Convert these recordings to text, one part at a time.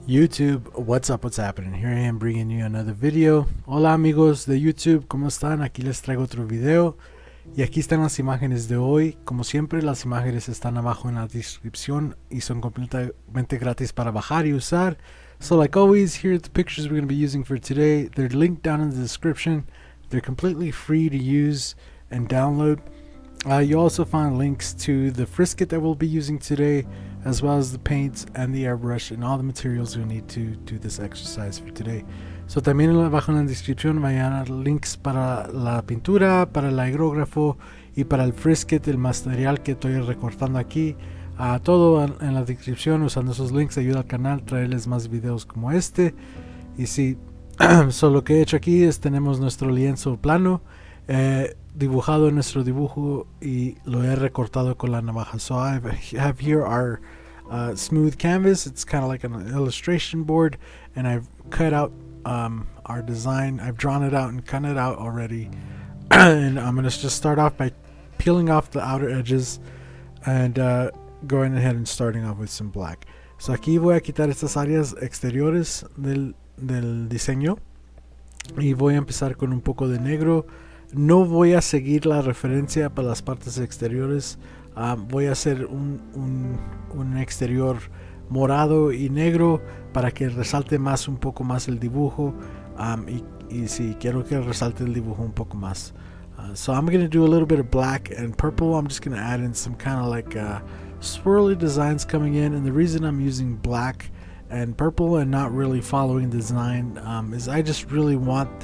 YouTube, what's up, what's happening? Here I am bringing you another video. Hola amigos de YouTube, ¿cómo están? Aquí les traigo otro video y aquí están las imágenes de hoy. Como siempre, las imágenes están abajo en la descripción y son completamente gratis para bajar y usar. So like always, here are the pictures we're going to be using for today. They're linked down in the description. They're completely free to use and download. You also find links to the frisket that we'll be using today, as well as the paints and the airbrush and all the materials we need to do this exercise for today. So también abajo en la descripción vayan a links para la pintura, para el aerógrafo y para el frisket, el material que estoy recortando aquí. Todo en la descripción. Usando esos links ayuda al canal traerles más videos como este. Y sí, so lo que he hecho aquí es tenemos nuestro lienzo plano, dibujado en nuestro dibujo y lo he recortado con la navaja. So I have here our smooth canvas. It's kind of like an illustration board, and I've cut out our design. I've drawn it out and cut it out already. And I'm going to just start off by peeling off the outer edges and going ahead and starting off with some black. So aquí voy a quitar estas áreas exteriores del diseño y voy a empezar con un poco de negro. No voy a seguir la referencia para las partes exteriores. Voy a hacer un exterior morado y negro para que resalte más, un poco más el dibujo. Y sí, quiero que resalte el dibujo un poco más. So I'm going to do a little bit of black and purple. I'm just going to add in some kind of like swirly designs coming in. And the reason I'm using black and purple and not really following the design is I just really want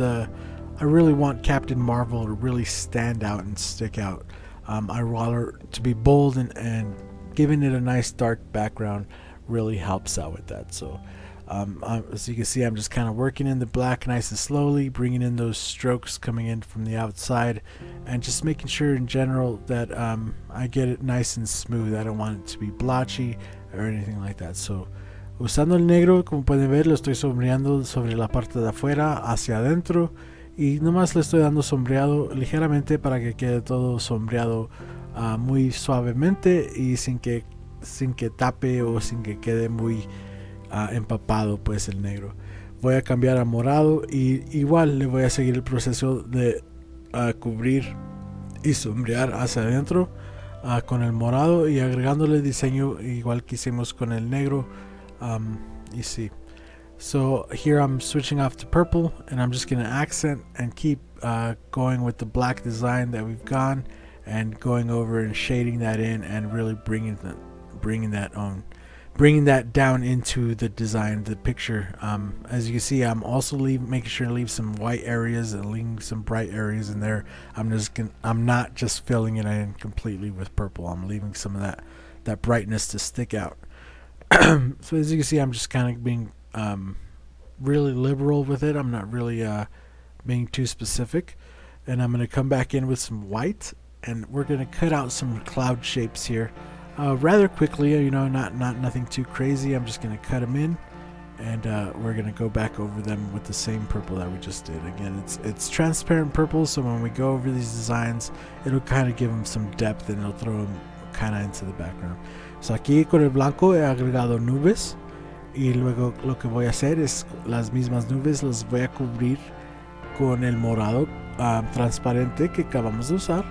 Captain Marvel to really stand out and stick out. I rather to be bold and giving it a nice dark background really helps out with that. So as you can see, I'm just kind of working in the black nice and slowly, bringing in those strokes coming in from the outside and just making sure in general that I get it nice and smooth. I don't want it to be blotchy or anything like that. So usando el negro, como pueden ver, lo estoy sombreando sobre la parte de afuera hacia adentro. Y nomás le estoy dando sombreado ligeramente para que quede todo sombreado muy suavemente y sin que tape o sin que quede muy empapado pues el negro. Voy a cambiar a morado y igual le voy a seguir el proceso de cubrir y sombrear hacia adentro con el morado y agregándole diseño igual que hicimos con el negro. Y sí. So here I'm switching off to purple, and I'm just going to accent and keep going with the black design that we've gone, and going over and shading that in and really bringing that down into the design, the picture. As you can see, I'm also making sure to leave some white areas and leaving some bright areas in there. I'm not just filling it in completely with purple. I'm leaving some of that brightness to stick out. So as you can see, I'm just kind of being really liberal with it. I'm not really being too specific, and I'm going to come back in with some white, and we're going to cut out some cloud shapes here rather quickly. Nothing too crazy. I'm just going to cut them in, and we're going to go back over them with the same purple that we just did. Again, it's transparent purple, so when we go over these designs, it'll kind of give them some depth and it'll throw them kind of into the background. So aquí con el blanco he agregado nubes. Y luego lo que voy a hacer es las mismas nubes las voy a cubrir con el morado transparente que acabamos de usar.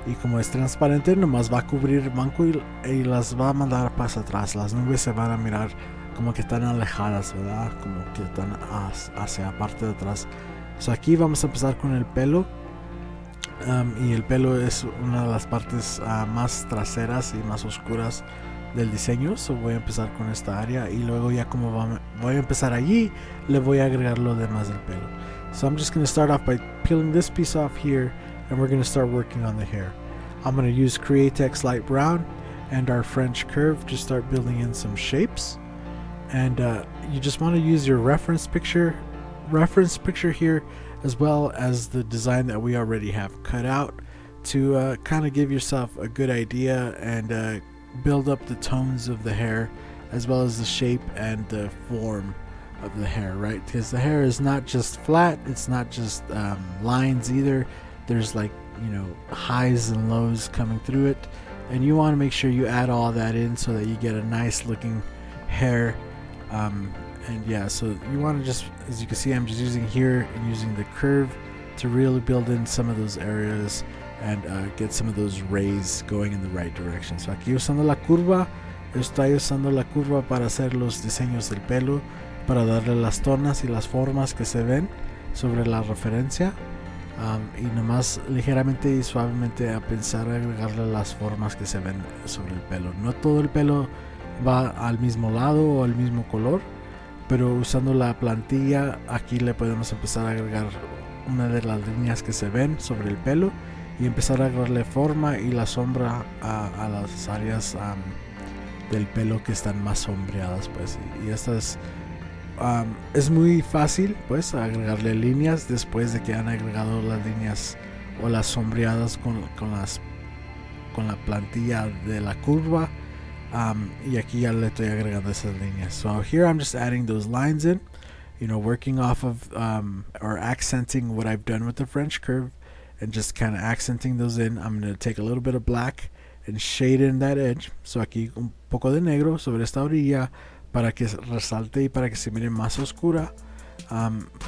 Y como es transparente, nomás va a cubrir el blanco y las va a mandar para atrás. Las nubes se van a mirar como que están alejadas, ¿verdad? Como que están hacia la parte de atrás. So aquí vamos a empezar con el pelo. Y el pelo es una de las partes más traseras y más oscuras del diseño. So voy a empezar con esta área y luego ya como voy a empezar allí, le voy a agregar lo demás del pelo. So I'm just going to start off by peeling this piece off here, and we're going to start working on the hair. I'm going to use Createx light brown and our French curve to start building in some shapes. And you just want to use your reference picture here, as well as the design that we already have cut out, to kind of give yourself a good idea and build up the tones of the hair, as well as the shape and the form of the hair, right? Because the hair is not just flat, it's not just lines either. There's like highs and lows coming through it, and you want to make sure you add all that in so that you get a nice looking hair And yeah, so you want to just, as you can see, I'm just using here and using the curve to really build in some of those areas and get some of those rays going in the right direction. So aquí usando la curva, estoy usando la curva para hacer los diseños del pelo, para darle las tonas y las formas que se ven sobre la referencia. Y nomás ligeramente y suavemente a pensar a agregarle las formas que se ven sobre el pelo. No todo el pelo va al mismo lado o al mismo color, pero usando la plantilla aquí le podemos empezar a agregar una de las líneas que se ven sobre el pelo y empezar a agregarle forma y la sombra a las áreas del pelo que están más sombreadas, pues. Y esta es muy fácil, pues, agregarle líneas después de que han agregado las líneas o las sombreadas con la plantilla de la curva. Y aquí ya le estoy agregando esas líneas. So here I'm just adding those lines in, you know, working off of or accenting what I've done with the French curve and just kind of accenting those in. I'm going to take a little bit of black and shade in that edge. So aquí un poco de negro sobre esta orilla para que resalte y para que se mire más oscura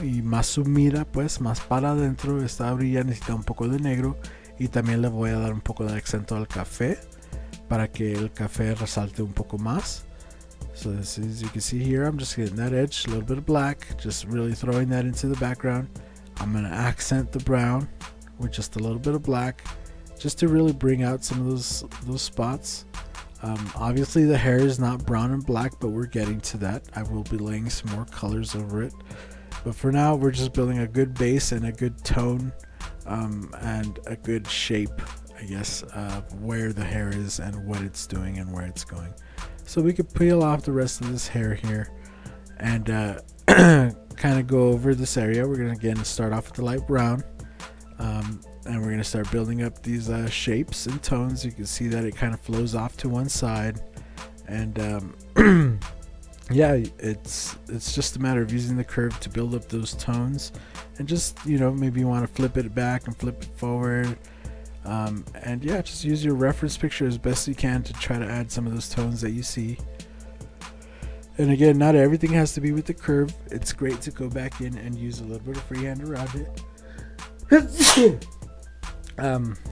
y más sumida, pues más para adentro. Esta orilla necesita un poco de negro y también le voy a dar un poco de acento al café para que el café resalte un poco más. So this is, you can see here, I'm just getting that edge, a little bit of black, just really throwing that into the background. I'm going to accent the brown with just a little bit of black, just to really bring out some of those spots. Obviously the hair is not brown and black, but we're getting to that. I will be laying some more colors over it, but for now we're just building a good base and a good tone and a good shape, I guess, where the hair is and what it's doing and where it's going. So we could peel off the rest of this hair here and kind of go over this area. We're going to again start off with the light brown, and we're going to start building up these shapes and tones. You can see that it kind of flows off to one side, and yeah, it's just a matter of using the curve to build up those tones, and just, you know, maybe you want to flip it back and flip it forward. And yeah, just use your reference picture as best you can to try to add some of those tones that you see. And again, not everything has to be with the curve. It's great to go back in and use a little bit of freehand around it.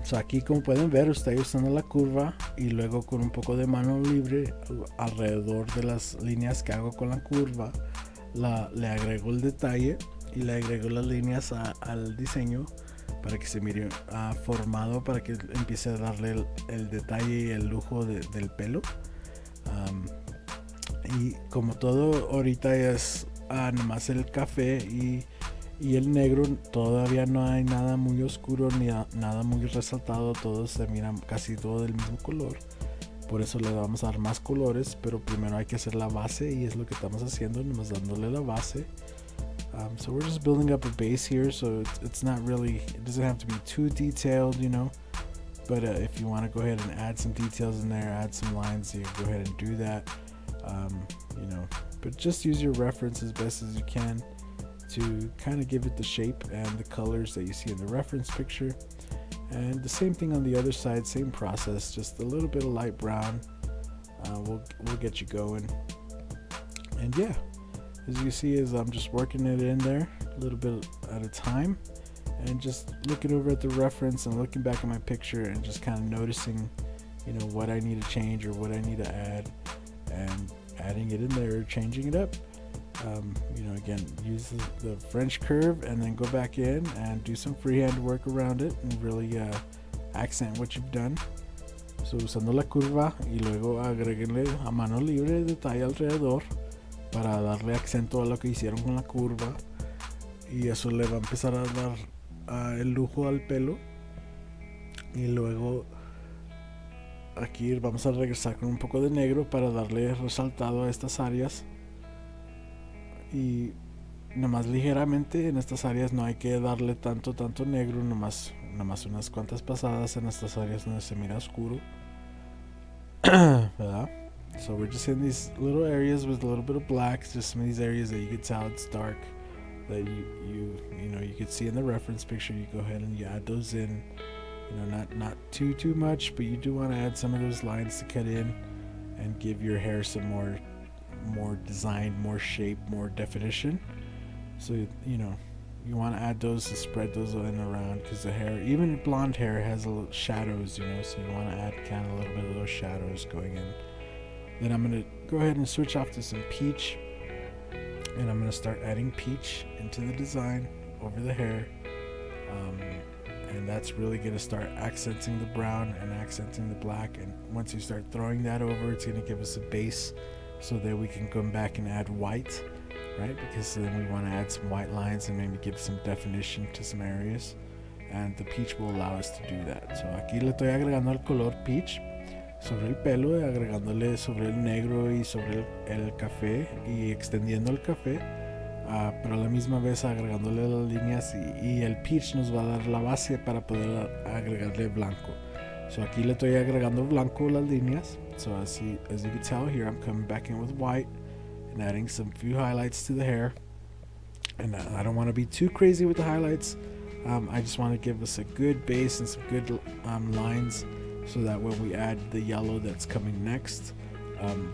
So aquí, como pueden ver, estoy usando la curva y luego con un poco de mano libre alrededor de las líneas que hago con la curva le agrego el detalle y le agrego las líneas al diseño para que se mire formado, para que empiece a darle el detalle y el lujo del pelo. Y como todo ahorita es nomás el café y el negro, todavía no hay nada muy oscuro ni nada muy resaltado, todo se mira casi todo del mismo color. Por eso le vamos a dar más colores, pero primero hay que hacer la base y es lo que estamos haciendo, nomás dándole la base. So we're just building up a base here, so it's not really, it doesn't have to be too detailed, you know, but if you want to go ahead and add some details in there, add some lines, you can go ahead and do that, you know, but just use your reference as best as you can to kind of give it the shape and the colors that you see in the reference picture. And the same thing on the other side, same process, just a little bit of light brown will get you going. And yeah, as you see, is I'm just working it in there a little bit at a time and just looking over at the reference and looking back at my picture and just kind of noticing, you know, what I need to change or what I need to add and adding it in there, changing it up. You know, again, use the French curve and then go back in and do some freehand work around it and really accent what you've done. So usando la curva y luego agreguenle a mano libre detalle alrededor para darle acento a lo que hicieron con la curva, y eso le va a empezar a dar el lujo al pelo. Y luego aquí vamos a regresar con un poco de negro para darle resaltado a estas áreas, y nomás ligeramente en estas áreas, no hay que darle tanto negro, nomás unas cuantas pasadas en estas áreas donde se mira oscuro. ¿Verdad? So we're just in these little areas with a little bit of black, just some of these areas that you can tell it's dark, that you know you could see in the reference picture. You go ahead and you add those in, you know, not too much, but you do want to add some of those lines to cut in and give your hair some more more design, more shape, more definition. So you know, you want to add those to spread those in around, because the hair, even blonde hair, has a little shadows, you know, so you want to add kind of a little bit of those shadows going in. Then I'm going to go ahead and switch off to some peach, and I'm going to start adding peach into the design over the hair, and that's really going to start accenting the brown and accenting the black. And once you start throwing that over, it's going to give us a base so that we can come back and add white, right? Because then we want to add some white lines and maybe give some definition to some areas, and the peach will allow us to do that. So aquí le estoy agregando el color peach sobre el pelo, agregándole sobre el negro y sobre el café, y extendiendo el café, pero a la misma vez agregándole las líneas, y el peach nos va a dar la base para poder agregarle blanco. So aquí le estoy agregando blanco las líneas. So as you can tell here, I'm coming back in with white and adding some few highlights to the hair. And I don't want to be too crazy with the highlights. I just want to give us a good base and some good lines, so that when we add the yellow that's coming next,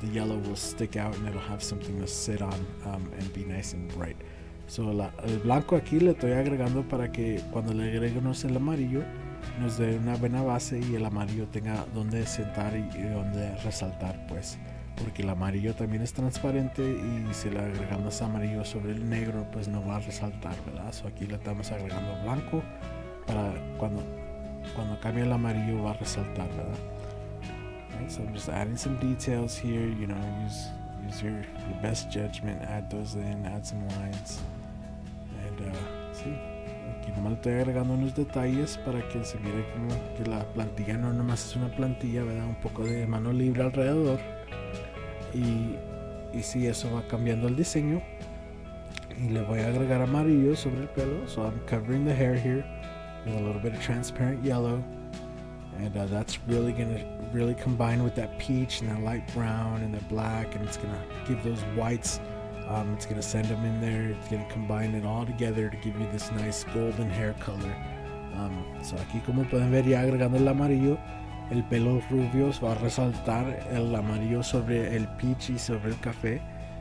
the yellow will stick out and it'll have something to sit on and be nice and bright. So el blanco aquí le estoy agregando para que cuando le agreguemos el amarillo nos dé una buena base, y el amarillo tenga donde sentar y donde resaltar, pues, porque el amarillo también es transparente, y si le agregamos amarillo sobre el negro, pues no va a resaltar, ¿verdad? So aquí le estamos agregando blanco para cuando cambie el amarillo va a resaltar, ¿verdad? Right, so I'm just adding some details here, you know, use your best judgment, add those in, add some lines, and sí, aquí nomás le estoy agregando unos detalles para que se mire como que la plantilla no nomás es una plantilla, ¿verdad? Un poco de mano libre alrededor, y sí, eso va cambiando el diseño. Y le voy a agregar amarillo sobre el pelo, so I'm covering the hair here with a little bit of transparent yellow, and that's really gonna combine with that peach and that light brown and that black, and it's gonna give those whites, it's gonna send them in there, it's gonna combine it all together to give you this nice golden hair color. So aquí, como pueden ver, ya agregando el amarillo, el pelo rubio va a resaltar el amarillo sobre el peach y sobre el café,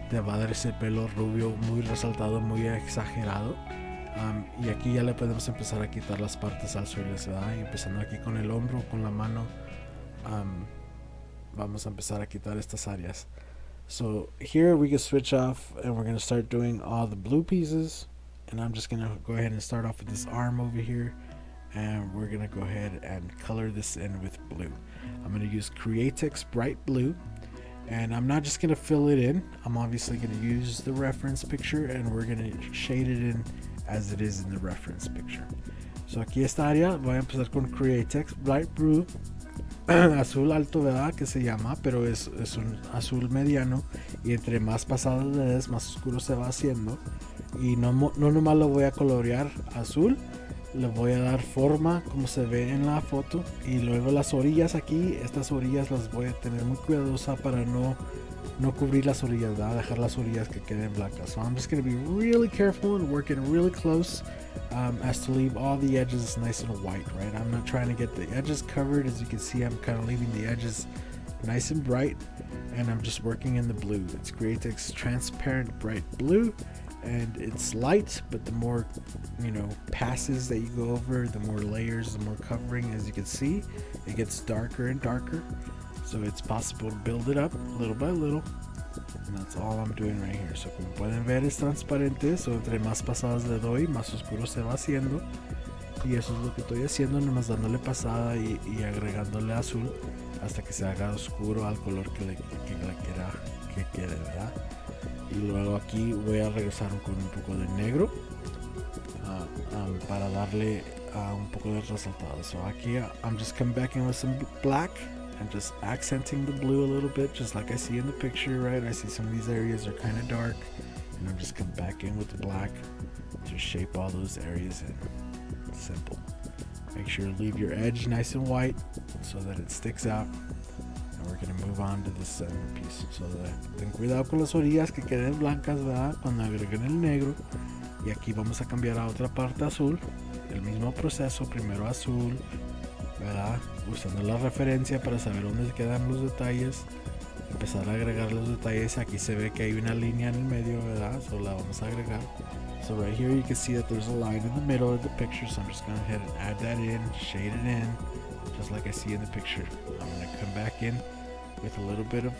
te va a dar ese pelo rubio muy resaltado, muy exagerado. Y aquí ya le podemos empezar a quitar las partes azules, ¿verdad? Y empezando aquí con el hombro, con la mano, vamos a empezar a quitar estas áreas. So here we can switch off, and we're going to start doing all the blue pieces. And I'm just going to go ahead and start off with this arm over here, and we're going to go ahead and color this in with blue. I'm going to use Createx Bright Blue, and I'm not just going to fill it in. I'm obviously going to use the reference picture, and we're going to shade it in as it is in the reference picture. So aquí esta área voy a empezar con Createx Bright Blue, azul alto, ¿verdad? Que se llama, pero es un azul mediano, y entre más pasadas le des, más oscuro se va haciendo. Y no nomás lo voy a colorear azul, le voy a dar forma como se ve en la foto, y luego las orillas aquí, estas orillas las voy a tener muy cuidadosa para no cubrir las orillas, ¿verdad? Dejar las orillas que queden blancas. So I'm just going to be really careful and working really close as to leave all the edges nice and white, right? I'm not trying to get the edges covered. As you can see, I'm kind of leaving the edges nice and bright, and I'm just working in the blue. It's Createx Transparent Bright Blue, and it's light, but the more, you know, passes that you go over, the more layers, the more covering. As you can see, it gets darker and darker. So it's possible to build it up little by little, and that's all I'm doing right here. So como pueden ver, es transparente, so entre más pasadas le doy, más oscuro se va haciendo, y eso es lo que estoy haciendo, nomás dándole pasada y agregándole azul hasta que se haga oscuro al color que quede, ¿verdad? Y luego aquí voy a regresar con un poco de negro para darle un poco de resaltado. So aquí I'm just coming back in with some black and just accenting the blue a little bit, just like I see in the picture, right? I see some of these areas are kind of dark, and I'm just coming back in with the black to shape all those areas in. Simple. Make sure to leave your edge nice and white so that it sticks out. And we're going to move on to the center piece. So ten cuidado con las orillas que queden blancas, ¿verdad? Cuando agreguen el negro. Y aquí vamos a cambiar a otra parte azul. El mismo proceso, primero azul, ¿verdad? Usando la referencia para saber dónde quedan los detalles. empezar a agregar los detalles. Aquí se ve que hay una línea en el medio, ¿verdad? So la vamos a agregar. So right here you can see that there's a line in the middle of the picture, so I'm just going to go ahead and add that in, shade it in, just like I see in the picture. I'm going to come back in with a little bit of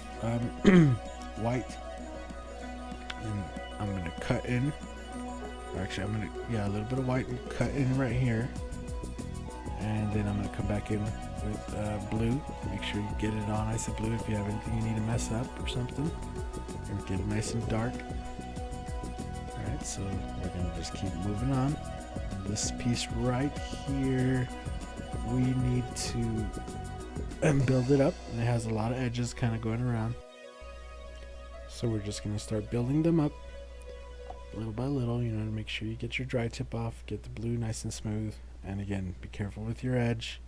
white, and I'm going to cut in, or actually I'm going to, a little bit of white and cut in right here, and then I'm going to come back in with blue. Make sure you get it all nice and blue. If you have anything you need to mess up or something, or get it nice and dark. Alright, so we're going to just keep moving on. This piece right here, we need to build it up, and it has a lot of edges kind of going around. So we're just going to start building them up little by little, to make sure you get your dry tip off, get the blue nice and smooth, and again, be careful with your edge,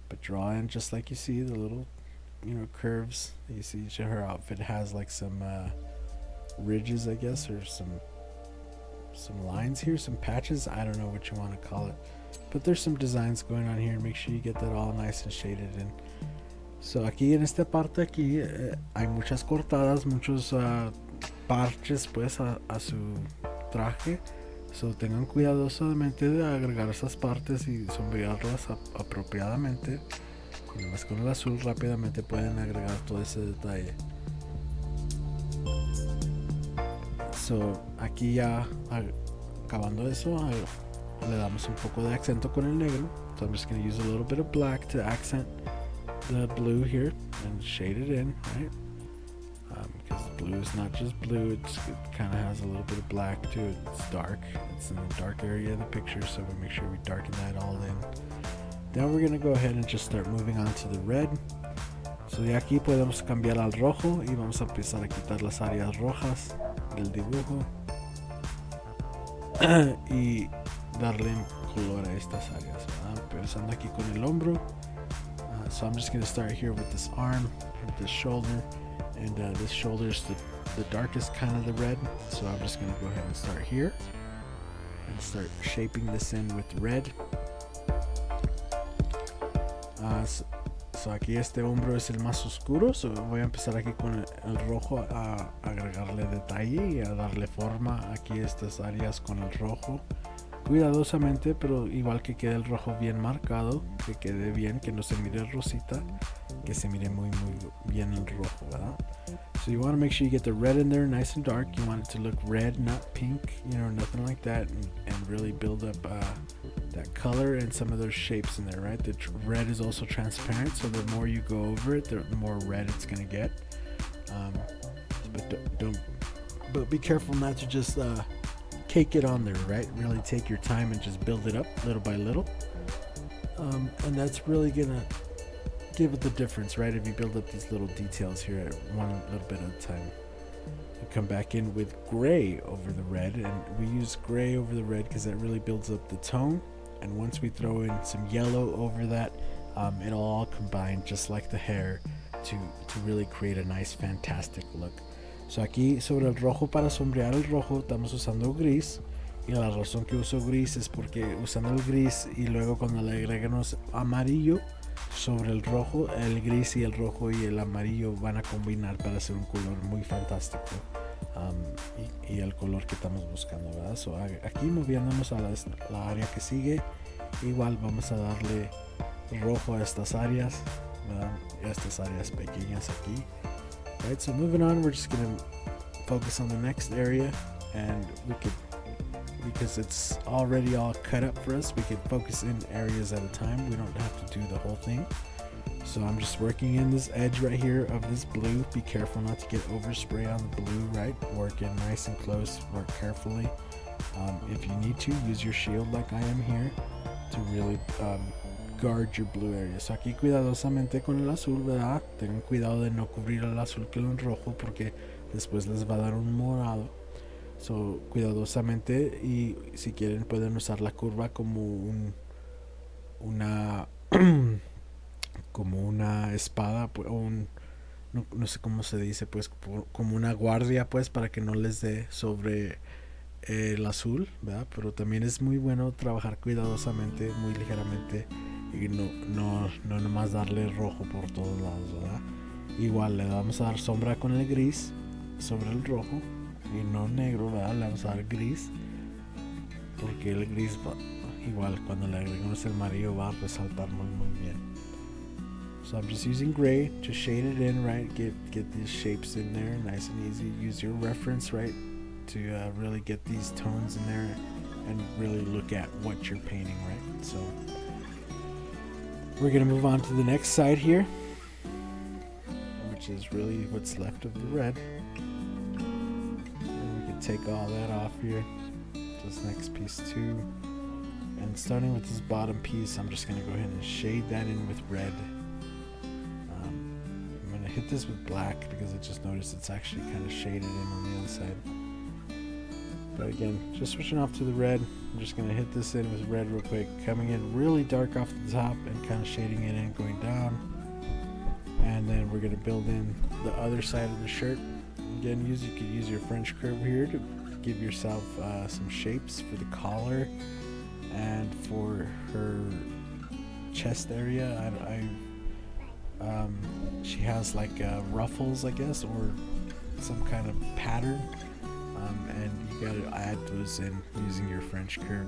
but draw in just like you see the little, curves that you see. Her outfit has like some ridges, I guess, or some lines here, some patches, I don't know what you want to call it, but there's some designs going on here. Make sure you get that all nice and shaded in. So aquí en esta parte aquí hay muchas cortadas, muchos parches pues a su traje, so tengan cuidadosamente de agregar esas partes y sombrearlas apropiadamente, y nomás con el azul rápidamente pueden agregar todo ese detalle. So aquí ya acabando eso, le damos un poco de acento con el negro. So I'm just going to use a little bit of black to accent the blue here and shade it in, right? Because blue is not just blue, it kind of has a little bit of black to it. It's dark, it's in the dark area of the picture, so we make sure we darken that all in. Now we're going to go ahead and just start moving on to the red. So de aquí podemos cambiar al rojo y vamos a empezar a quitar las áreas rojas del dibujo y darle color a estas áreas, ¿verdad? Empezando aquí con el hombro. So I'm just going to start here with this arm, with this shoulder, and this shoulder is the darkest kind of the red, so I'm just going to go ahead and start here and start shaping this in with red. So aquí este hombro es el más oscuro, so voy a empezar aquí con el rojo a agregarle detalle y a darle forma aquí a estas áreas con el rojo, cuidadosamente, pero igual que quede el rojo bien marcado, que quede bien, que no se mire rosita, que se mire muy bien el rojo, ¿verdad? So you want to make sure you get the red in there nice and dark. You want it to look red, not pink, nothing like that, and really build up that color and some of those shapes in there, right? The red is also transparent, so the more you go over it, the more red it's going to get. But be careful not to just cake it on there, right? Really take your time and just build it up little by little, and that's really gonna give it the difference, right? If you build up these little details here at one little bit at a time. You come back in with gray over the red, and we use gray over the red because that really builds up the tone, and once we throw in some yellow over that, it'll all combine just like the hair to really create a nice fantastic look. So aquí sobre el rojo, para sombrear el rojo estamos usando gris, y la razón que uso gris es porque usando el gris y luego cuando le agregamos amarillo sobre el rojo, el gris y el rojo y el amarillo van a combinar para hacer un color muy fantástico, y el color que estamos buscando, ¿verdad? So aquí moviéndonos a la área que sigue, igual vamos a darle rojo a estas áreas, ¿verdad? Estas áreas pequeñas aquí. Right, so moving on, we're just going to focus on the next area, and we could, because it's already all cut up for us, we could focus in areas at a time. We don't have to do the whole thing. So I'm just working in this edge right here of this blue. Be careful not to get overspray on the blue, right? Work in nice and close, work carefully. If you need to, use your shield like I am here to really guard your blue area. So aquí cuidadosamente con el azul, ¿verdad? Tengan cuidado de no cubrir el azul con el rojo porque después les va a dar un morado. So cuidadosamente, y si quieren pueden usar la curva como una espada, o no sé cómo se dice, pues como una guardia, pues, para que no les dé sobre el azul, ¿verdad? Pero también es muy bueno trabajar cuidadosamente, muy ligeramente, y no nomás darle rojo por todos lados, ¿verdad? Igual le vamos a dar sombra con el gris sobre el rojo y no negro, ¿verdad? Le vamos a dar gris porque el gris va, igual cuando le agregamos el amarillo va a resaltar muy bien. So I'm just using gray to shade it in, right? Get these shapes in there nice and easy. Use your reference, right, to really get these tones in there and really look at what you're painting, right? So we're gonna move on to the next side here, which is really what's left of the red. And we can take all that off here. This next piece too. And starting with this bottom piece, I'm just gonna go ahead and shade that in with red. I'm gonna hit this with black because I just noticed it's actually kind of shaded in on the other side. But again, just switching off to the red. I'm just gonna hit this in with red real quick, coming in really dark off the top and kind of shading it in, going down. And then we're gonna build in the other side of the shirt. Again, you could use your French curve here to give yourself some shapes for the collar and for her chest area. She has like ruffles, I guess, or some kind of pattern, and you gotta add those in using your French curve.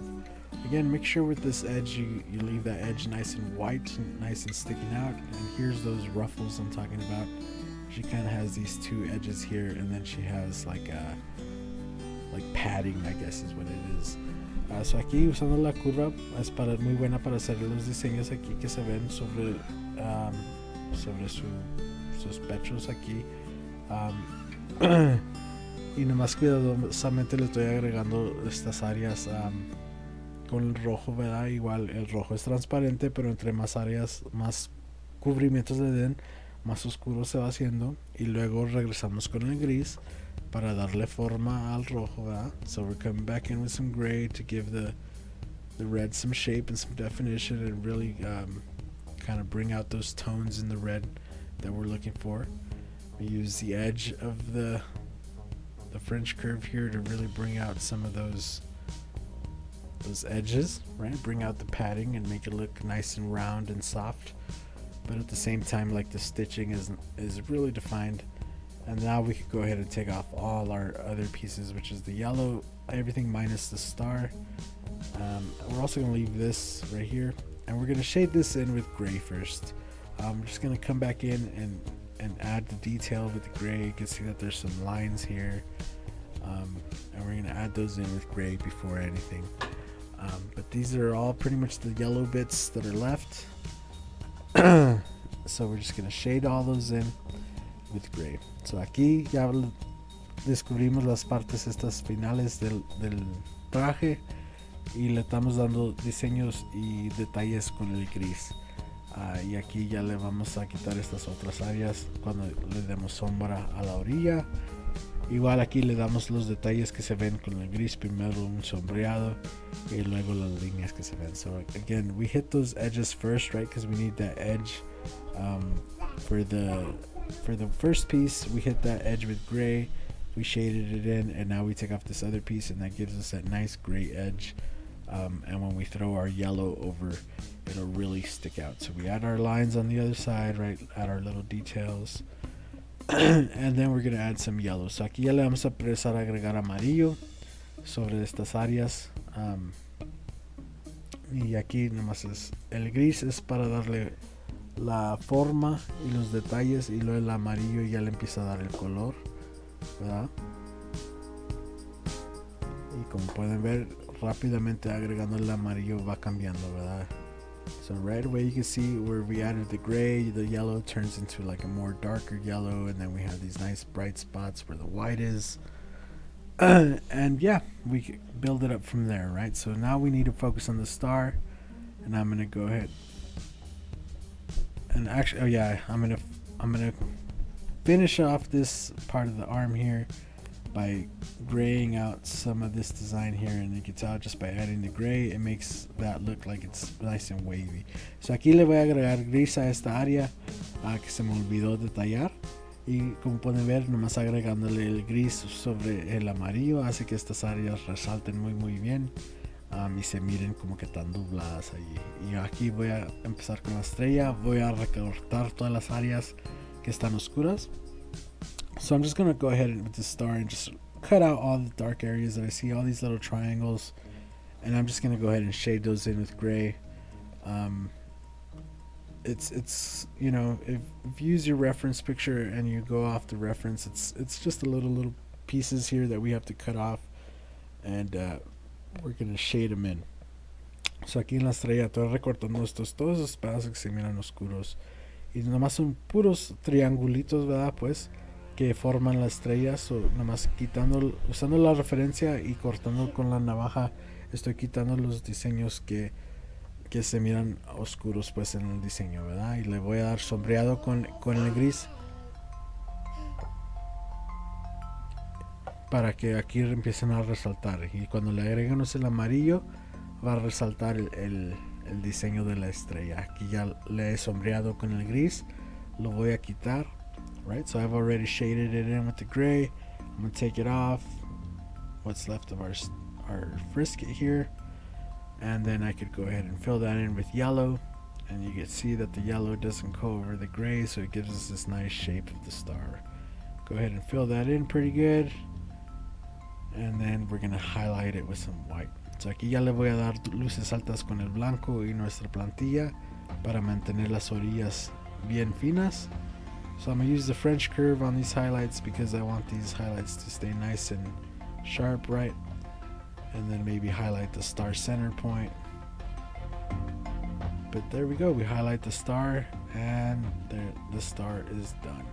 Again, make sure with this edge you leave that edge nice and white, nice and sticking out. And here's those ruffles I'm talking about. She kind of has these two edges here, and then she has like padding, I guess is what it is. So aquí usando la curva es muy buena para hacer los diseños aquí que se ven sobre sus pechos aquí. Y nomás cuidadosamente le estoy agregando estas áreas con el rojo, ¿verdad? Igual el rojo es transparente, pero entre más áreas, más cubrimientos le den, más oscuro se va haciendo. Y luego regresamos con el gris para darle forma al rojo, ¿verdad? So we're coming back in with some gray to give the red some shape and some definition, and really kind of bring out those tones in the red that we're looking for. We use the edge of the French curve here to really bring out some of those edges, right? Bring out the padding and make it look nice and round and soft, but at the same time, like, the stitching is really defined. And now we could go ahead and take off all our other pieces, which is the yellow, everything minus the star. We're also going to leave this right here, and we're going to shade this in with gray first. We're just going to come back in and add the detail with the gray. You can see that there's some lines here, and we're going to add those in with gray before anything. But these are all pretty much the yellow bits that are left. So we're just going to shade all those in with gray. So aquí ya descubrimos las partes estas finales del traje y le estamos dando diseños y detalles con el gris. Y aquí ya le vamos a quitar estas otras áreas cuando le demos sombra a la orilla. Igual aquí le damos los detalles que se ven con el gris, primero un sombreado y luego las líneas que se ven. So again, we hit those edges first, right? Because we need that edge for the first piece. We hit that edge with gray, we shaded it in, and now we take off this other piece, and that gives us that nice gray edge. And when we throw our yellow over, it'll really stick out. So we add our lines on the other side, right? Add our little details. And then we're going to add some yellow. So aquí ya le vamos a empezar a agregar amarillo sobre estas áreas. Y aquí nomás es el gris, es para darle la forma y los detalles, y luego el amarillo ya le empieza a dar el color, ¿verdad? Y como pueden ver, rápidamente agregando el amarillo va cambiando, ¿verdad? So right away you can see where we added the gray, the yellow turns into like a more darker yellow, and then we have these nice bright spots where the white is. And yeah, we build it up from there, right? So now we need to focus on the star, and I'm gonna go ahead and actually, oh yeah, I'm gonna finish off this part of the arm here by graying out some of this design here, and you can tell just by adding the gray, it makes that look like it's nice and wavy. So aquí le voy a agregar gris a esta área que se me olvidó detallar, y como pueden ver, nomás agregándole el gris sobre el amarillo hace que estas áreas resalten muy bien, y se miren como que están dobladas allí. Y aquí voy a empezar con la estrella, voy a recortar todas las áreas que están oscuras. So I'm just gonna go ahead with the star and just cut out all the dark areas that I see, all these little triangles, and I'm just gonna go ahead and shade those in with gray. It's you know, if you use your reference picture and you go off the reference, it's just a little pieces here that we have to cut off, and we're gonna shade them in. So aquí en la estrella estoy recortando todos esos pedazos que se miran oscuros, y nomás son puros triangulitos, ¿verdad? Pues que forman la estrella. So nomás quitando, usando la referencia y cortando con la navaja, estoy quitando los diseños que se miran oscuros pues en el diseño, ¿verdad? Y le voy a dar sombreado con el gris para que aquí empiecen a resaltar, y cuando le agregamos el amarillo va a resaltar el diseño de la estrella. Aquí ya le he sombreado con el gris, lo voy a quitar, right? So I've already shaded it in with the gray. I'm gonna take it off, what's left of our frisket here, and then I could go ahead and fill that in with yellow, and you can see that the yellow doesn't go over the gray, so it gives us this nice shape of the star. Go ahead and fill that in pretty good, and then we're gonna highlight it with some white. So aquí ya le voy a dar luces altas con el blanco y nuestra plantilla para mantener las orillas bien finas. So I'm gonna use the French curve on these highlights because I want these highlights to stay nice and sharp, right? And then maybe highlight the star center point. But there we go, we highlight the star, and there, the star is done.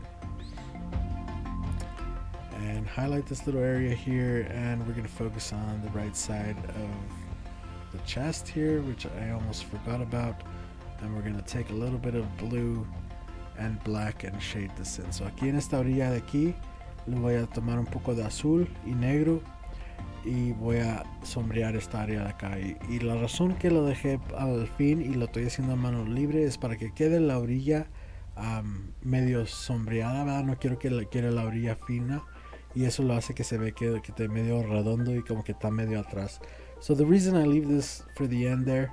And highlight this little area here, and we're gonna focus on the right side of the chest here, which I almost forgot about. And we're gonna take a little bit of blue and black and shade this in. So aquí en esta orilla de aquí le voy a tomar un poco de azul y negro y voy a sombrear esta área de acá, y la razón que lo dejé al fin y lo estoy haciendo a mano libre es para que quede la orilla medio sombreada, ¿verdad? No quiero que quede la orilla fina, y eso lo hace que se ve que esté medio redondo y como que está medio atrás. So the reason I leave this for the end there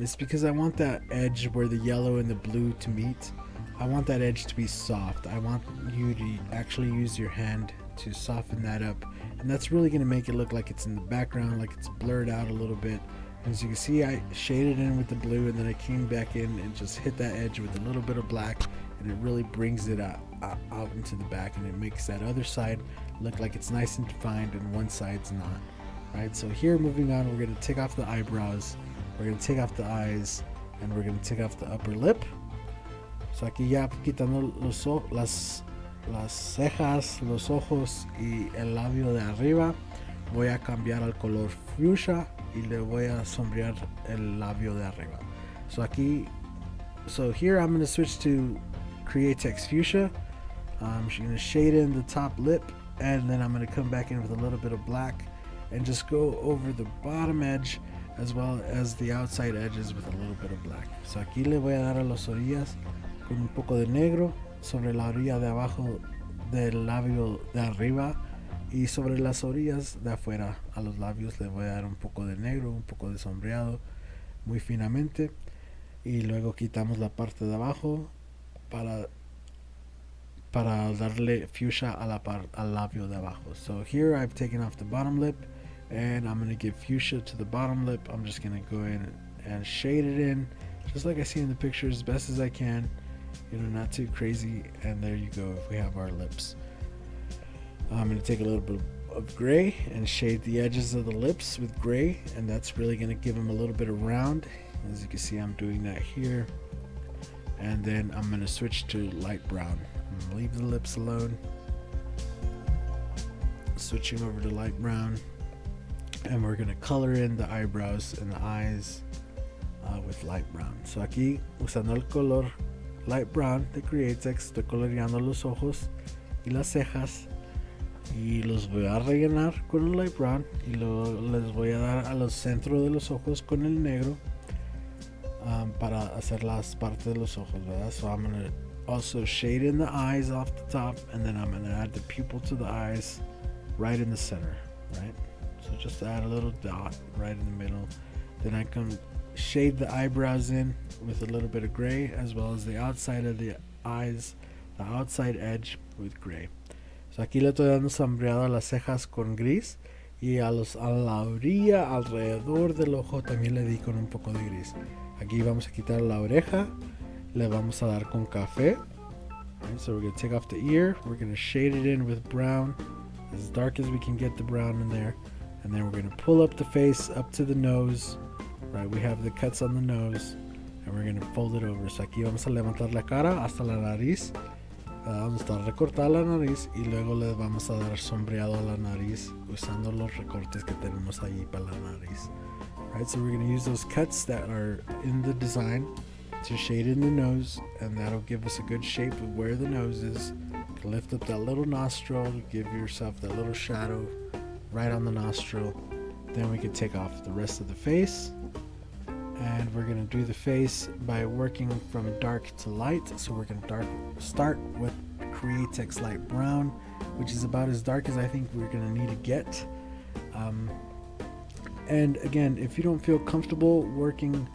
is because I want that edge where the yellow and the blue to meet. I want that edge to be soft. I want you to actually use your hand to soften that up, and that's really going to make it look like it's in the background, like it's blurred out a little bit. As you can see, I shaded in with the blue, and then I came back in and just hit that edge with a little bit of black, and it really brings it out into the back, and it makes that other side look like it's nice and defined and one side's not, right? So here, moving on, we're going to take off the eyebrows, we're going to take off the eyes, and we're going to take off the upper lip. So aquí ya quitando las cejas, los ojos y el labio de arriba, voy a cambiar al color fuchsia y le voy a sombrear el labio de arriba. So here I'm going to switch to Create Text Fuchsia. I'm going to shade in the top lip, and then I'm going to come back in with a little bit of black and just go over the bottom edge as well as the outside edges with a little bit of black. So aquí le voy a dar a las orillas con un poco de negro sobre la orilla de abajo del labio de arriba, y sobre las orillas de afuera a los labios le voy a dar un poco de negro, un poco de sombreado muy finamente, y luego quitamos la parte de abajo para darle fuchsia al labio de abajo. So here I've taken off the bottom lip, and I'm going to give fuchsia to the bottom lip. I'm just going to go in and shade it in just like I see in the picture as best as I can, you know, not too crazy. And there you go, we have our lips. I'm going to take a little bit of gray and shade the edges of the lips with gray, and that's really going to give them a little bit of round. As you can see, I'm doing that here. And then I'm going to switch to light brown. I'm going to leave the lips alone, switching over to light brown, and we're going to color in the eyebrows and the eyes with light brown. So aquí, usando el color light brown de Create Text, estoy coloreando los ojos y las cejas, y los voy a rellenar con el light brown, y les voy a dar a los centros de los ojos con el negro para hacer las partes de los ojos, ¿verdad? So I'm going to also shade in the eyes off the top, and then I'm going to add the pupil to the eyes right in the center, right? So just add a little dot right in the middle. Then I can shade the eyebrows in with a little bit of gray, as well as the outside of the eyes the outside edge with gray. So aquí le estoy dando sombreado a las cejas con gris y a la orilla alrededor del ojo también le di con un poco de gris. Aquí vamos a quitar la oreja, le vamos a dar con café. Right, so we're going to take off the ear, we're going to shade it in with brown, as dark as we can get the brown in there, and then we're going to pull up the face up to the nose. Right, we have the cuts on the nose, and we're going to fold it over. So aquí vamos a levantar la cara hasta la nariz, vamos a recortar la nariz y luego le vamos a dar sombreado a la nariz usando los recortes que tenemos ahí para la nariz. Right, so we're going to use those cuts that are in the design to shade in the nose, and that'll give us a good shape of where the nose is. Lift up that little nostril, give yourself that little shadow right on the nostril. Then we can take off the rest of the face, and we're going to do the face by working from dark to light. So we're going to start with Createx light brown, which is about as dark as I think we're going to need to get. And again, if you don't feel comfortable working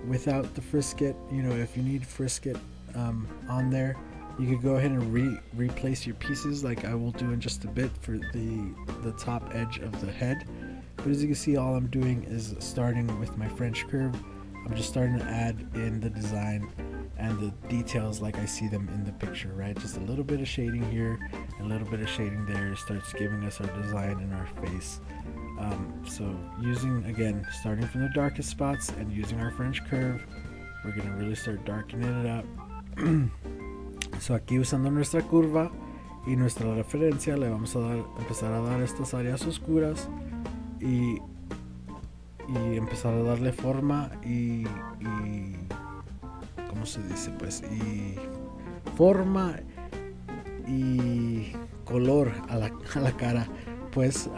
without the frisket, you know, if you need frisket on there, you could go ahead and replace your pieces like I will do in just a bit for the top edge of the head. But as you can see, all I'm doing is starting with my French curve. I'm just starting to add in the design and the details like I see them in the picture, right? Just a little bit of shading here, a little bit of shading there starts giving us our design in our face. So using, again, starting from the darkest spots and using our French curve, we're going to really start darkening it up. So aquí usando nuestra curva y nuestra referencia le vamos a empezar a dar estas áreas oscuras y empezar a darle forma y ¿cómo se dice? Pues y forma y color a la cara, pues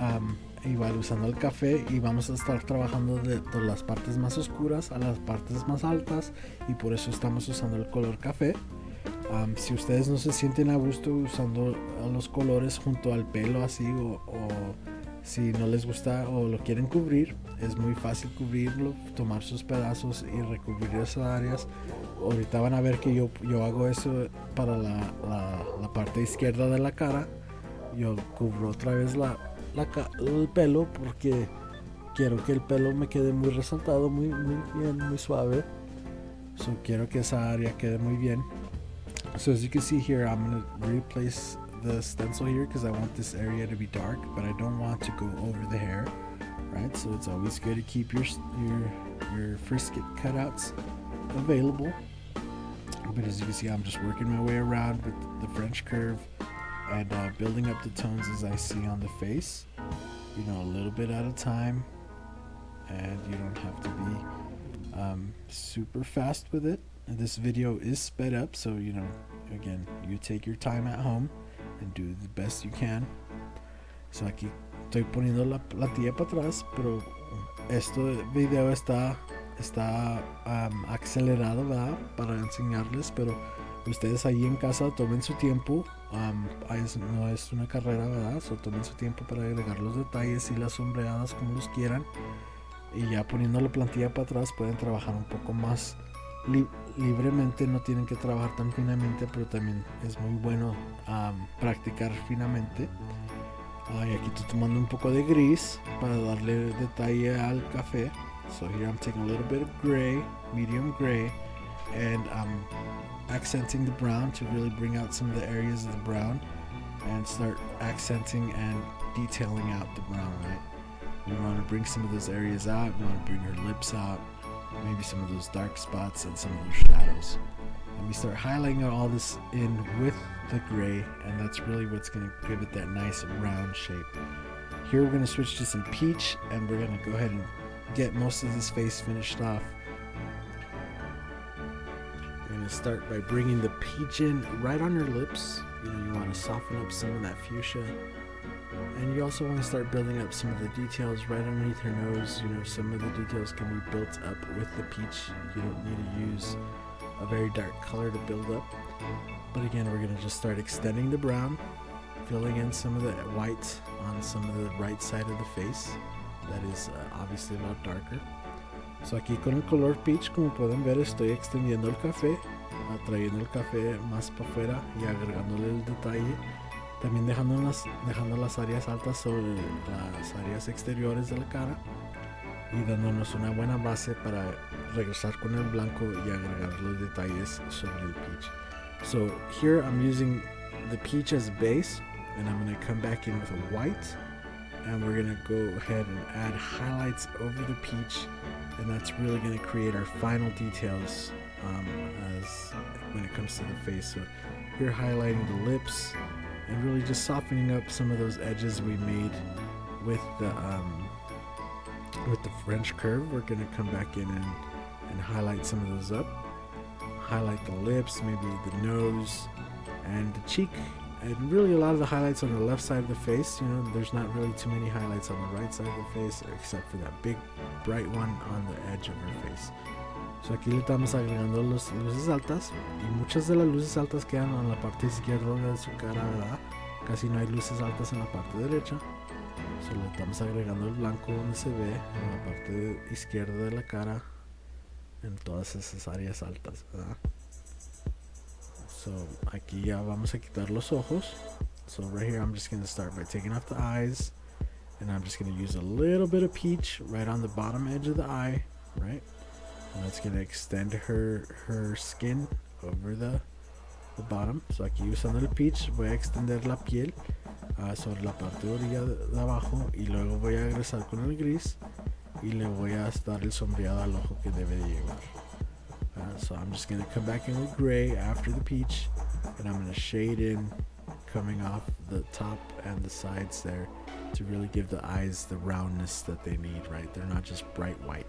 igual usando el café, y vamos a estar trabajando de las partes más oscuras a las partes más altas, y por eso estamos usando el color café. Si ustedes no se sienten a gusto usando los colores junto al pelo así, o si no les gusta o lo quieren cubrir, es muy fácil cubrirlo, tomar sus pedazos y recubrir esas áreas. Ahorita van a ver que yo hago eso para la parte izquierda de la cara. Yo cubro otra vez el pelo porque quiero que el pelo me quede muy resaltado, muy bien, muy suave. So quiero que esa área quede muy bien. So as you can see here, I'm going to replace the stencil here because I want this area to be dark, but I don't want to go over the hair, right? So it's always good to keep your frisket cutouts available. But as you can see, I'm just working my way around with the French curve and building up the tones as I see on the face, you know, a little bit at a time, and you don't have to be super fast with it. And this video is sped up, so you know, again, you take your time at home and do the best you can. So aquí estoy poniendo la platilla para atrás, pero este video está acelerado, ¿verdad? Para enseñarles, pero ustedes ahí en casa tomen su tiempo. No es una carrera, ¿verdad? So tomen su tiempo para agregar los detalles y las sombreadas como los quieran, y ya poniendo la plantilla para atrás pueden trabajar un poco más libremente. No tienen que trabajar tan finamente, pero también es muy bueno practicar finamente. Y aquí estoy tomando un poco de gris para darle detalle al café. So here I'm taking a little bit of gray, medium gray, and I'm accenting the brown to really bring out some of the areas of the brown and start accenting and detailing out the brown, right? We want to bring some of those areas out. We want to bring her lips out, maybe some of those dark spots and some of those shadows. And we start highlighting all this in with the gray, and that's really what's going to give it that nice round shape. Here we're going to switch to some peach, and we're going to go ahead and get most of this face finished off. We're going to start by bringing the peach in right on your lips. You know, you want to soften up some of that fuchsia. And you also want to start building up some of the details right underneath her nose. You know, some of the details can be built up with the peach. You don't need to use a very dark color to build up. But again, we're going to just start extending the brown, filling in some of the white on some of the right side of the face. That is obviously a lot darker. So aquí con el color peach, como pueden ver, estoy extendiendo el café trayendo el café más para afuera y agregándole el detalle, también dejando las áreas altas sobre las áreas exteriores de la cara y dándonos una buena base para regresar con el blanco y agregar los detalles sobre el peach. So here I'm using the peach as base, and I'm going to come back in with a white, and we're going to go ahead and add highlights over the peach, and that's really going to create our final details as when it comes to the face. So here highlighting the lips and really just softening up some of those edges we made with the French curve. We're going to come back in and highlight some of those up. Highlight the lips, maybe the nose and the cheek, and really a lot of the highlights on the left side of the face. You know, there's not really too many highlights on the right side of the face except for that big bright one on the edge of her face. So aquí le estamos agregando las luces altas, y muchas de las luces altas quedan en la parte izquierda de su cara, ¿verdad? Casi no hay luces altas en la parte derecha. So le estamos agregando el blanco donde se ve, en la parte izquierda de la cara, en todas esas áreas altas, ¿verdad? So aquí ya vamos a quitar los ojos. So right here I'm just going to start by taking off the eyes, and I'm just going to use a little bit of peach right on the bottom edge of the eye, right? And that's going to extend her skin over the bottom. So aquí usando el peach voy a extender la piel sobre la parte de orilla de abajo, y luego voy a regresar con el gris y le voy a dar el sombreado al ojo que debe de llevar. So I'm just going to come back in with gray after the peach, and I'm going to shade in coming off the top and the sides there to really give the eyes the roundness that they need, right? They're not just bright white.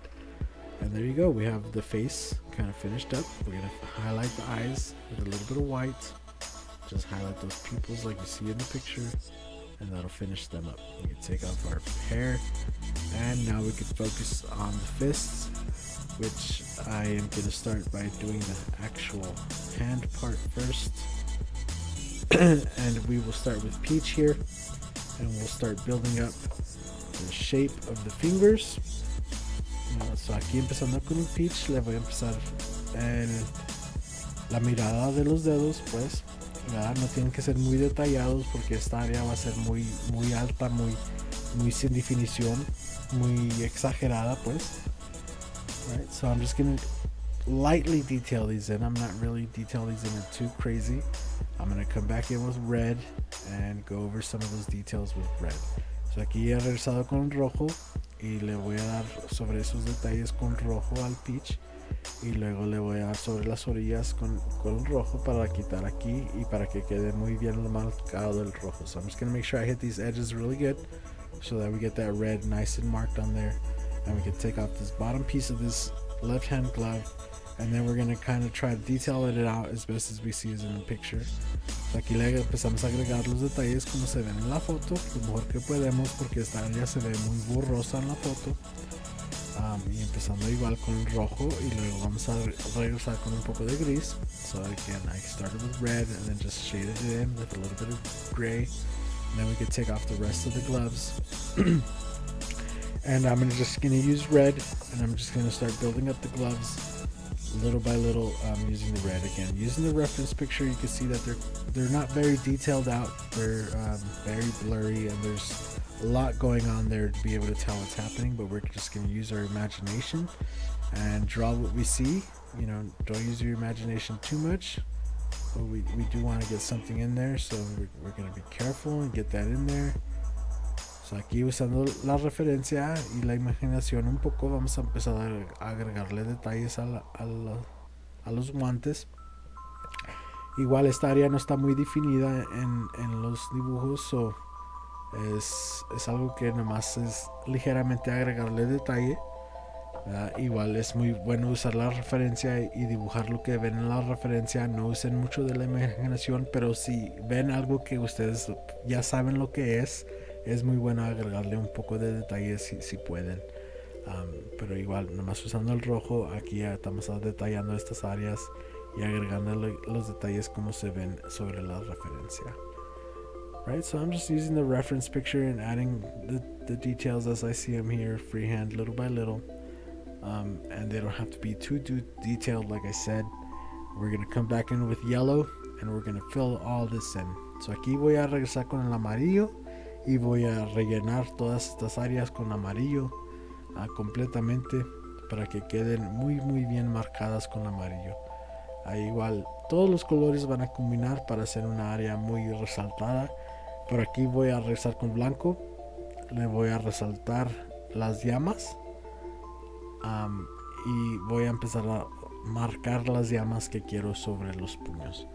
And there you go, we have the face kind of finished up. We're going to highlight the eyes with a little bit of white. Just highlight those pupils like you see in the picture, and that'll finish them up. We can take off our hair, and now we can focus on the fists, which I am going to start by doing the actual hand part first. And we will start with peach here, and we'll start building up the shape of the fingers. So aquí empezando con el peach, le voy a empezar la mirada de los dedos, pues, ¿verdad? No tienen que ser muy detallados porque esta área va a ser muy alta, muy sin definición, muy exagerada, pues. Right, so I'm just gonna lightly detail these in. I'm not really detailing these in too crazy. I'm gonna come back in with red and go over some of those details with red. So aquí he regresado con el rojo y le voy a dar sobre esos detalles con rojo al peach, y luego le voy a dar sobre las orillas con el rojo para quitar aquí y para que quede muy bien marcado el rojo. So I'm just gonna make sure I hit these edges really good so that we get that red nice and marked on there. And we can take off this bottom piece of this left hand glove, and then we're going to kind of try to detail it out as best as we see as in the picture. So aquí le empezamos a agregar los detalles como se ven en la foto, lo mejor que podemos porque esta área se ve muy borrosa en la foto. Y empezando igual con el rojo, y luego vamos a regresar con un poco de gris. So again, I started with red and then just shaded it in with a little bit of gray. And then we can take off the rest of the gloves. And I'm just going to use red, and I'm just going to start building up the gloves little by little, using the red again. Using the reference picture, you can see that they're not very detailed out. They're very blurry, and there's a lot going on there to be able to tell what's happening, but we're just going to use our imagination and draw what we see. You know, don't use your imagination too much, but we do want to get something in there, so we're going to be careful and get that in there. So aquí usando la referencia y la imaginación un poco, vamos a empezar a agregarle detalles a los guantes. Igual esta área no está muy definida en los dibujos, so es algo que nomás es ligeramente agregarle detalle. Igual es muy bueno usar la referencia y dibujar lo que ven en la referencia. No usen mucho de la imaginación, pero si ven algo que ustedes ya saben lo que es muy bueno agregarle un poco de detalle si pueden. Pero igual, nomás usando el rojo, aquí ya estamos detallando estas áreas y agregándole los detalles como se ven sobre la referencia. Right, so I'm just using the reference picture and adding the details as I see them here, freehand, little by little. And they don't have to be too detailed, like I said. We're going to come back in with yellow and we're going to fill all this in. So aquí voy a regresar con el amarillo y voy a rellenar todas estas áreas con amarillo completamente para que queden muy bien marcadas con amarillo. Igual todos los colores van a combinar para hacer una área muy resaltada. Por aquí voy a regresar con blanco, le voy a resaltar las llamas y voy a empezar a marcar las llamas que quiero sobre los puños.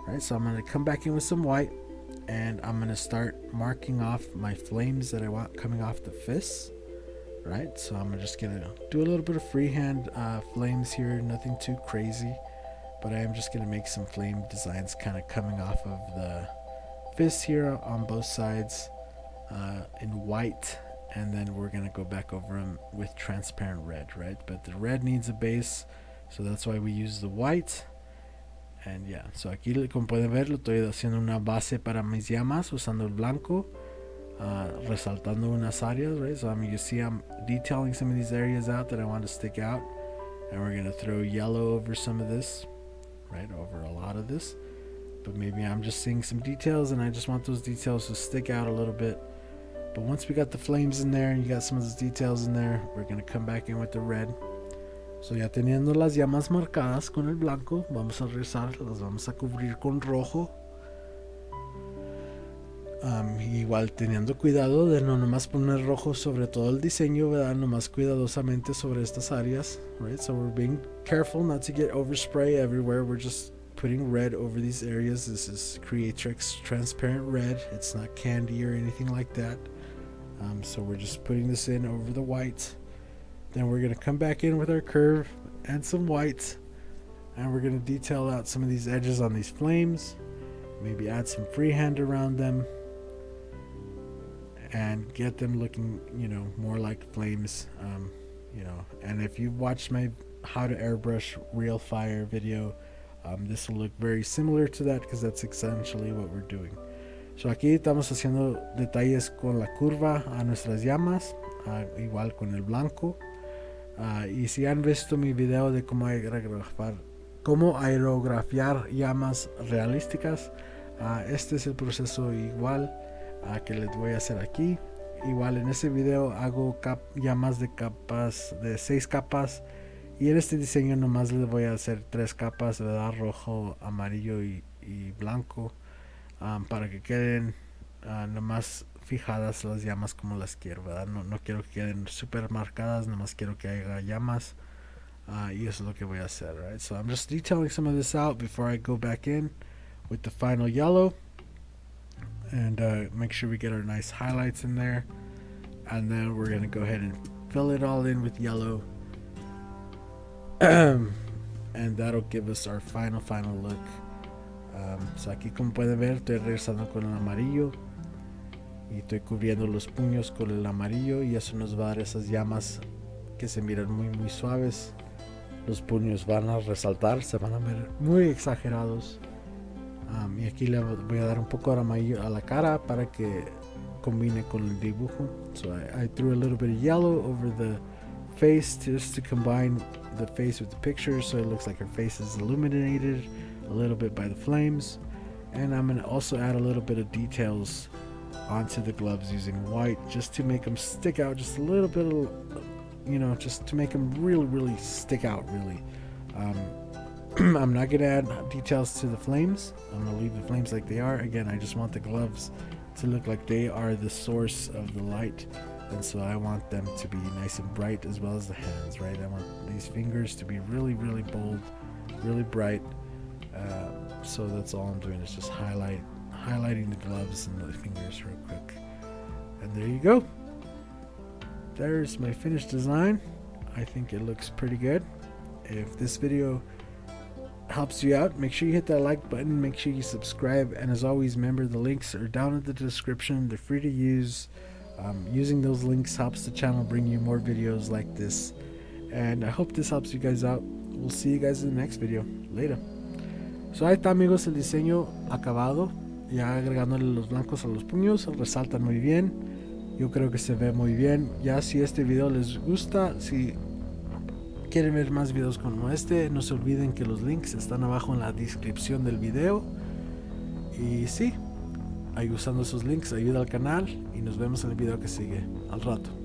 Right, so I'm going to come back in with some white and I'm going to start marking off my flames that I want coming off the fists. Right, so I'm just going to do a little bit of freehand flames here, nothing too crazy, but I am just going to make some flame designs kind of coming off of the fists here on both sides in white, and then we're going to go back over them with transparent red, right? But the red needs a base, so that's why we use the white. And yeah, so aquí como pueden ver, lo estoy haciendo una base para mis llamas usando el blanco, resaltando unas áreas, right? So you see I'm detailing some of these areas out that I want to stick out, and we're going to throw yellow over some of this, right? Over a lot of this. But maybe I'm just seeing some details and I just want those details to stick out a little bit. But once we got the flames in there and you got some of those details in there, we're going to come back in with the red. So ya teniendo las llamas marcadas con el blanco, vamos a regresar, las vamos a cubrir con rojo. Igual teniendo cuidado de no nomás poner rojo sobre todo el diseño, ¿verdad? Nomás cuidadosamente sobre estas áreas, right? So we're being careful not to get overspray everywhere. We're just putting red over these areas. This is Creatrix transparent red. It's not candy or anything like that. So we're just putting this in over the white. Then we're going to come back in with our curve and some white, and we're going to detail out some of these edges on these flames, maybe add some freehand around them and get them looking, you know, more like flames, you know. And if you've watched my how to airbrush real fire video, this will look very similar to that because that's essentially what we're doing. So aquí estamos haciendo detalles con la curva a nuestras llamas, igual con el blanco. Y si han visto mi video de cómo aerografiar llamas realísticas, este es el proceso igual que les voy a hacer aquí. Igual en ese video hago llamas de capas, de 6 capas, y en este diseño nomás les voy a hacer 3 capas, ¿verdad? Rojo, amarillo y blanco, para que queden nomás fijadas las llamas como las quiero, ¿verdad? No quiero que queden super marcadas, nomás quiero que haya llamas, y eso es lo que voy a hacer, right? So I'm just detailing some of this out before I go back in with the final yellow, and make sure we get our nice highlights in there, and then we're gonna go ahead and fill it all in with yellow, and that'll give us our final look. So aquí como pueden ver, estoy regresando con el amarillo y estoy cubriendo los puños con el amarillo, y eso nos va a dar esas llamas que se miran muy suaves. Los puños van a resaltar, se van a ver muy exagerados, y aquí le voy a dar un poco de amarillo a la cara para que combine con el dibujo. So I threw a little bit of yellow over the face just to combine the face with the picture, so it looks like her face is illuminated a little bit by the flames. And I'm going to also add a little bit of details onto the gloves using white, just to make them stick out just a little bit, you know, just to make them really stick out, really. I'm not going to add details to the flames. I'm going to leave the flames like they are. Again, I just want the gloves to look like they are the source of the light, and so I want them to be nice and bright, as well as the hands, right? I want these fingers to be really bold, really bright. So that's all I'm doing, is just highlighting the gloves and the fingers real quick. And there you go. There's my finished design. I think it looks pretty good. If this video helps you out, make sure you hit that like button, make sure you subscribe, and as always, remember the links are down in the description. They're free to use. Using those links helps the channel bring you more videos like this, and I hope this helps you guys out. We'll see you guys in the next video. Later. So ahí está, amigos, el diseño acabado, ya agregándole los blancos a los puños. Resaltan muy bien, yo creo que se ve muy bien. Ya si este video les gusta, si quieren ver más videos como este, no se olviden que los links están abajo en la descripción del video. Y sí, ahí usando esos links ayuda al canal y nos vemos en el video que sigue al rato.